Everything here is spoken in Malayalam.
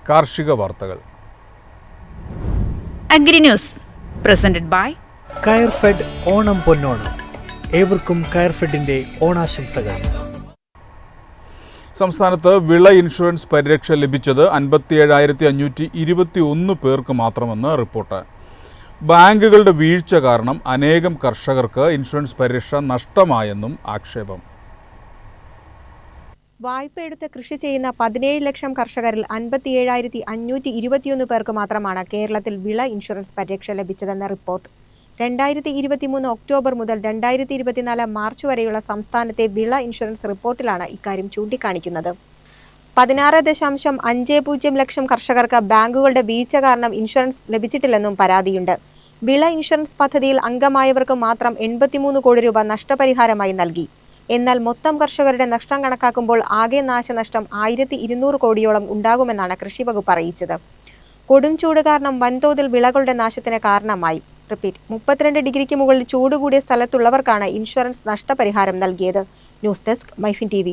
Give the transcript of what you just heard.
കാർഷിക വാർത്തകൾ. Agri news presented by Coirfed Onam പൊന്നോണം. ഏവർക്കും കയർഫെഡിന്റെ ഓണാശംസകൾ. സംസ്ഥാനത്ത് വിള ഇൻഷുറൻസ് പരിരക്ഷ ലഭിച്ചത് 57,521 പേർക്ക് മാത്രമെന്ന് റിപ്പോർട്ട്. ബാങ്കുകളുടെ വീഴ്ച കാരണം അനേകം കർഷകർക്ക് ഇൻഷുറൻസ് പരിരക്ഷ നഷ്ടമായെന്നും ആക്ഷേപം. വായ്പയെടുത്ത് കൃഷി ചെയ്യുന്ന 17 ലക്ഷം കർഷകരിൽ 57,521 പേർക്ക് മാത്രമാണ് കേരളത്തിൽ വിള ഇൻഷുറൻസ് പരിരക്ഷ ലഭിച്ചതെന്ന റിപ്പോർട്ട്. 2023 ഒക്ടോബർ മുതൽ 2024 മാർച്ച് വരെയുള്ള സംസ്ഥാനത്തെ വിള ഇൻഷുറൻസ് റിപ്പോർട്ടിലാണ് ഇക്കാര്യം ചൂണ്ടിക്കാണിക്കുന്നത്. 16.50 ലക്ഷം കർഷകർക്ക് ബാങ്കുകളുടെ വീഴ്ച കാരണം ഇൻഷുറൻസ് ലഭിച്ചിട്ടില്ലെന്നും പരാതിയുണ്ട്. വിള ഇൻഷുറൻസ് പദ്ധതിയിൽ അംഗമായവർക്ക് മാത്രം 83 കോടി രൂപ നഷ്ടപരിഹാരമായി നൽകി. എന്നാൽ മൊത്തം കർഷകരുടെ നഷ്ടം കണക്കാക്കുമ്പോൾ ആകെ നാശനഷ്ടം 1,200 കോടിയോളം ഉണ്ടാകുമെന്നാണ് കൃഷി വകുപ്പ് അറിയിച്ചത്. കൊടും ചൂട് കാരണം വൻതോതിൽ വിളകളുടെ നാശത്തിന് കാരണമായി. 32 ഡിഗ്രിക്ക് മുകളിൽ ചൂട് കൂടിയ സ്ഥലത്തുള്ളവർക്കാണ് ഇൻഷുറൻസ് നഷ്ടപരിഹാരം നൽകിയത്. News desk MyFin TV.